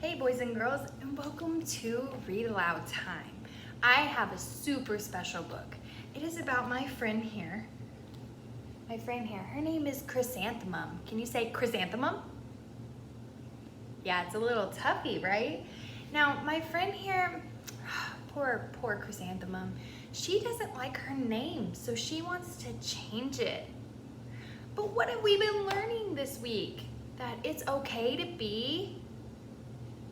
Hey boys and girls, and welcome to Read Aloud Time. I have a super special book. It is about my friend here. Her name is Chrysanthemum. Can you say Chrysanthemum? Yeah, it's a little toughy, right? Now, my friend here, poor Chrysanthemum, she doesn't like her name, so she wants to change it. But what have we been learning this week? That it's okay to be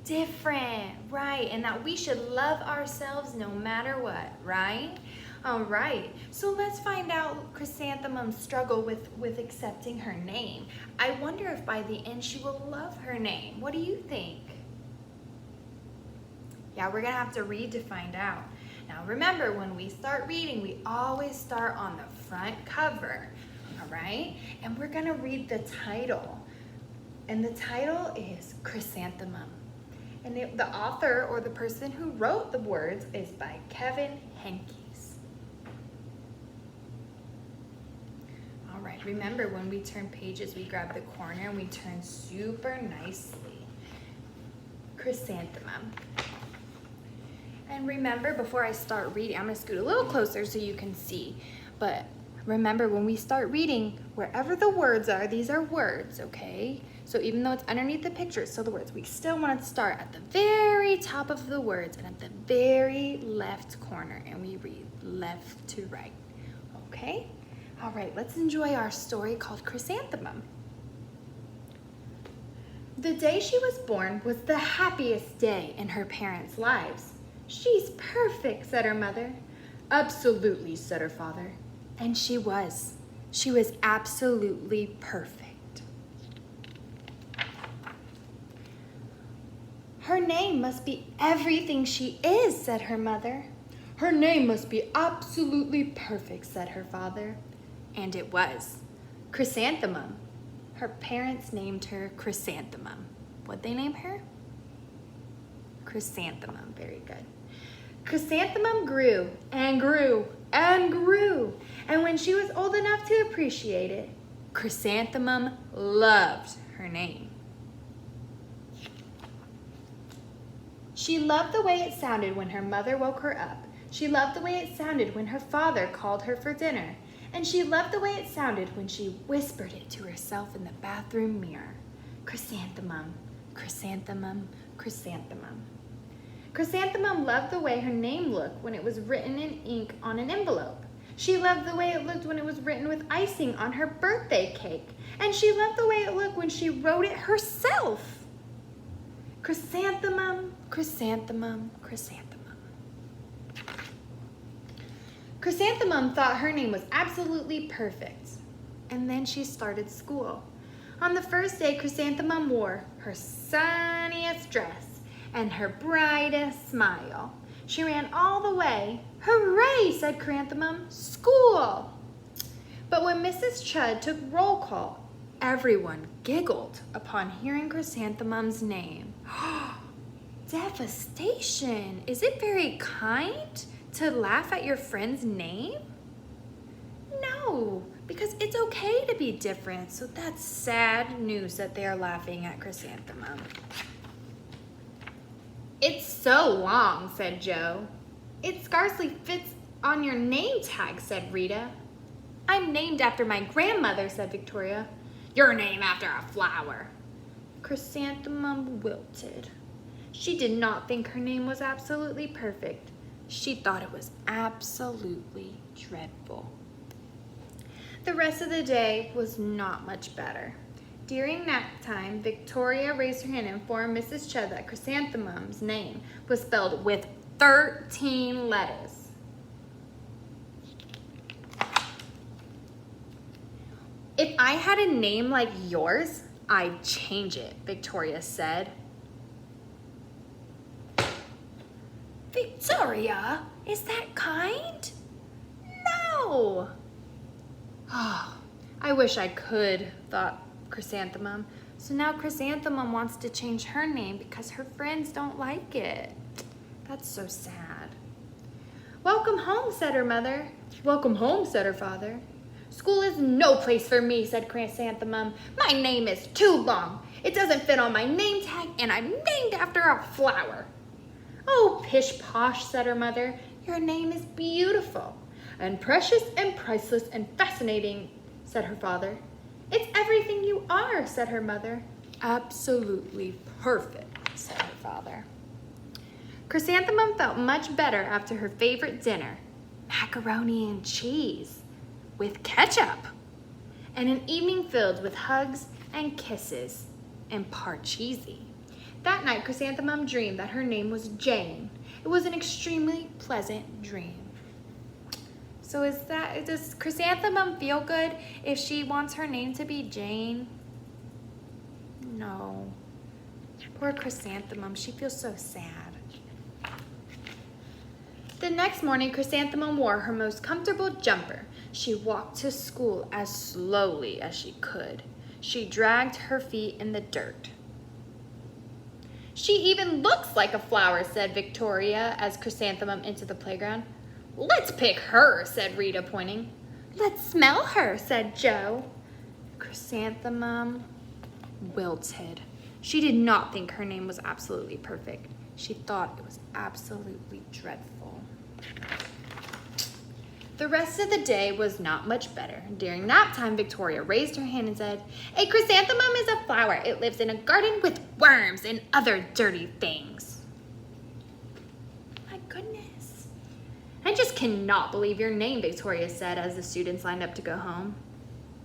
different, right? And that we should love ourselves no matter what, right? All right, so let's find out Chrysanthemum's struggle with accepting her name. I wonder if by the end she will love her name. What do you think? Yeah, we're gonna have to read to find out. Now remember, when we start reading, we always start on the front cover, all right? And we're gonna read the title. And the title is Chrysanthemum. And the author or the person who wrote the words is by Kevin Henkes. All right, remember when we turn pages, we grab the corner and we turn super nicely. Chrysanthemum. And remember, before I start reading, I'm gonna scoot a little closer so you can see. But remember, when we start reading, wherever the words are, these are words, okay? So even though it's underneath the picture, it's still the words. We still want to start at the very top of the words and at the very left corner, and we read left to right, okay? All right, let's enjoy our story called Chrysanthemum. The day she was born was the happiest day in her parents' lives. "She's perfect," said her mother. "Absolutely," said her father. And she was. She was absolutely perfect. "Her name must be everything she is," said her mother. "Her name must be absolutely perfect," said her father. And it was. Chrysanthemum. Her parents named her Chrysanthemum. What'd they name her? Chrysanthemum. Very good. Chrysanthemum grew and grew and grew. And when she was old enough to appreciate it, Chrysanthemum loved her name. She loved the way it sounded when her mother woke her up. She loved the way it sounded when her father called her for dinner. And she loved the way it sounded when she whispered it to herself in the bathroom mirror. Chrysanthemum, chrysanthemum, chrysanthemum. Chrysanthemum loved the way her name looked when it was written in ink on an envelope. She loved the way it looked when it was written with icing on her birthday cake. And she loved the way it looked when she wrote it herself. Chrysanthemum, chrysanthemum, chrysanthemum. Chrysanthemum thought her name was absolutely perfect. And then she started school. On the first day, Chrysanthemum wore her sunniest dress and her brightest smile. She ran all the way. "Hooray," said Chrysanthemum, "school!" But when Mrs. Chud took roll call, everyone giggled upon hearing Chrysanthemum's name. Devastation! Is it very kind to laugh at your friend's name? No, because it's okay to be different. So that's sad news that they are laughing at Chrysanthemum. "It's so long," said Joe. "It scarcely fits on your name tag," said Rita. "I'm named after my grandmother," said Victoria. "You're named after a flower." Chrysanthemum wilted. She did not think her name was absolutely perfect. She thought it was absolutely dreadful. The rest of the day was not much better. During nap time, Victoria raised her hand and informed Mrs. Chud that Chrysanthemum's name was spelled with 13 letters. "If I had a name like yours, I'd change it," Victoria said. "Victoria, is that kind?" "No." "Oh, I wish I could," thought Chrysanthemum. So now Chrysanthemum wants to change her name because her friends don't like it. That's so sad. "Welcome home," said her mother. "Welcome home," said her father. "School is no place for me," said Chrysanthemum. "My name is too long. It doesn't fit on my name tag, and I'm named after a flower. Oh, pish posh, said her mother. Your name is beautiful, and precious and priceless and fascinating, said her father. It's everything you are, said her mother. Absolutely perfect, said her father. Chrysanthemum felt much better after her favorite dinner, macaroni and cheese with ketchup, and an evening filled with hugs and kisses and parcheesi. That night, Chrysanthemum dreamed that her name was Jane. It was an extremely pleasant dream. So does Chrysanthemum feel good if she wants her name to be Jane? No. Poor Chrysanthemum, she feels so sad. The next morning, Chrysanthemum wore her most comfortable jumper. She walked to school as slowly as she could. She dragged her feet in the dirt. She even looks like a flower, said Victoria as Chrysanthemum entered the playground. Let's pick her, said Rita, pointing. Let's smell her, said Joe. Chrysanthemum wilted. She did not think her name was absolutely perfect. She thought it was absolutely dreadful. The rest of the day was not much better. During nap time, Victoria raised her hand and said, A chrysanthemum is a flower. It lives in a garden with worms and other dirty things. My goodness. I just cannot believe your name, Victoria said as the students lined up to go home.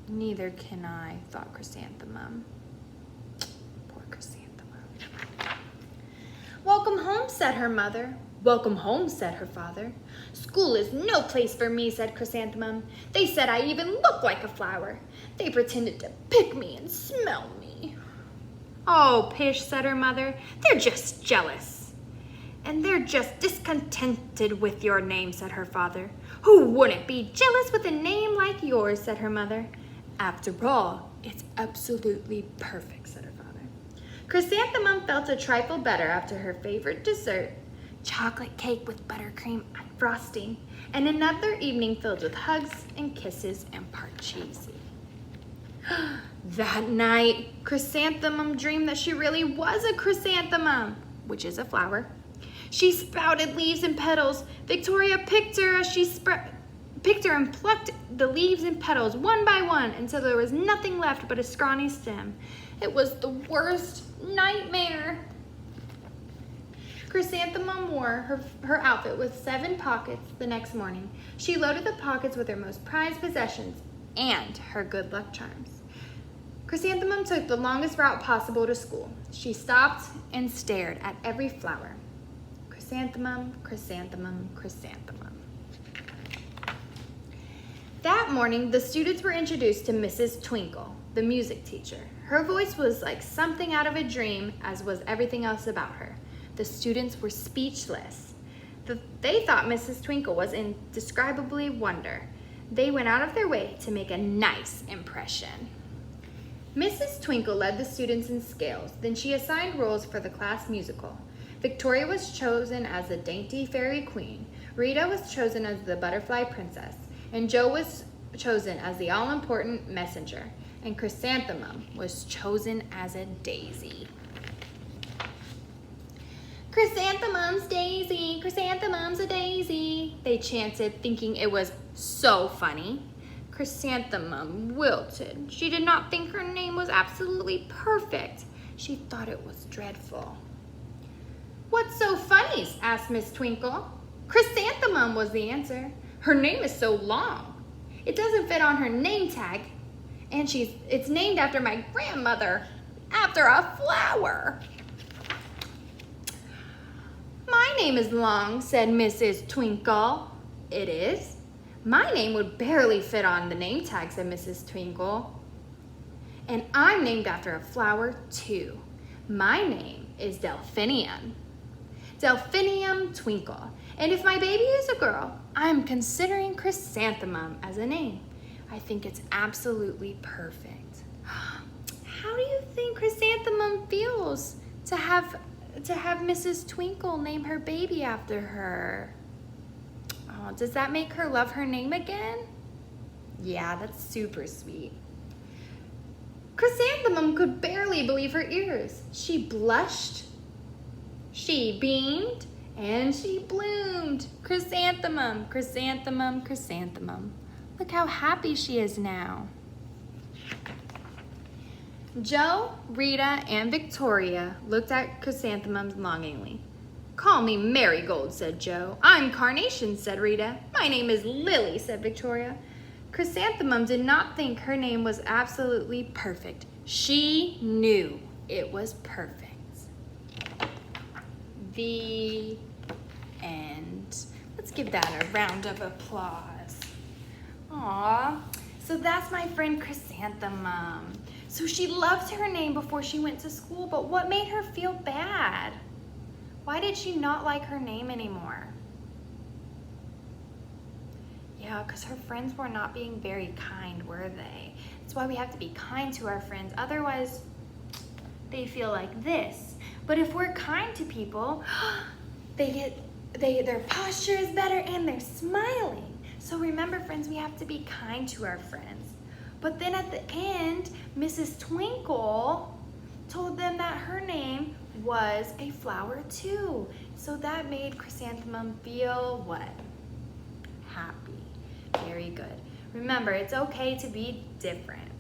Neither can I, thought Chrysanthemum. Poor Chrysanthemum. Welcome home, said her mother. Welcome home, said her father. School is no place for me, said Chrysanthemum. They said I even look like a flower. They pretended to pick me and smell me. Oh, pish, said her mother. They're just jealous. And they're just discontented with your name, said her father. Who wouldn't be jealous with a name like yours, said her mother. After all, it's absolutely perfect, said her father. Chrysanthemum felt a trifle better after her favorite dessert, chocolate cake with buttercream and frosting, and another evening filled with hugs and kisses and parcheesi. That night, Chrysanthemum dreamed that she really was a chrysanthemum, which is a flower. She sprouted leaves and petals. Victoria picked her as she picked her and plucked the leaves and petals one by one until there was nothing left but a scrawny stem. It was the worst nightmare. Chrysanthemum wore her outfit with 7 pockets the next morning. She loaded the pockets with her most prized possessions and her good luck charms. Chrysanthemum took the longest route possible to school. She stopped and stared at every flower. Chrysanthemum, chrysanthemum, chrysanthemum. That morning, the students were introduced to Mrs. Twinkle, the music teacher. Her voice was like something out of a dream, as was everything else about her. The students were speechless. They thought Mrs. Twinkle was indescribably wonder. They went out of their way to make a nice impression. Mrs. Twinkle led the students in scales. Then she assigned roles for the class musical. Victoria was chosen as the dainty fairy queen. Rita was chosen as the butterfly princess. And Joe was chosen as the all-important messenger. And Chrysanthemum was chosen as a daisy. Chrysanthemum's daisy, chrysanthemum's a daisy, they chanted, thinking it was so funny. Chrysanthemum wilted. She did not think her name was absolutely perfect. She thought it was dreadful. What's so funny? Asked Miss Twinkle. Chrysanthemum was the answer. Her name is so long. It doesn't fit on her name tag. And it's named after my grandmother, after a flower. My name is long, said Mrs. Twinkle. It is? My name would barely fit on the name tag, said Mrs. Twinkle. And I'm named after a flower, too. My name is Delphinium. Delphinium Twinkle. And if my baby is a girl, I'm considering Chrysanthemum as a name. I think it's absolutely perfect. How do you think Chrysanthemum feels to have Mrs. Twinkle name her baby after her? Oh, does that make her love her name again? Yeah, that's super sweet. Chrysanthemum could barely believe her ears. She blushed, she beamed, and she bloomed. Chrysanthemum, chrysanthemum, chrysanthemum. Look how happy she is now. Joe, Rita, and Victoria looked at Chrysanthemum longingly. "Call me Marigold," said Joe. "I'm Carnation," said Rita. "My name is Lily," said Victoria. Chrysanthemum did not think her name was absolutely perfect. She knew it was perfect. The end. Let's give that a round of applause. Aww. So that's my friend Chrysanthemum. So she loved her name before she went to school, but what made her feel bad? Why did she not like her name anymore? Yeah, because her friends were not being very kind, were they? That's why we have to be kind to our friends. Otherwise, they feel like this. But if we're kind to people, their posture is better and they're smiling. So remember, friends, we have to be kind to our friends. But then at the end, Mrs. Twinkle told them that her name was a flower too. So that made Chrysanthemum feel what? Happy. Very good. Remember, it's okay to be different.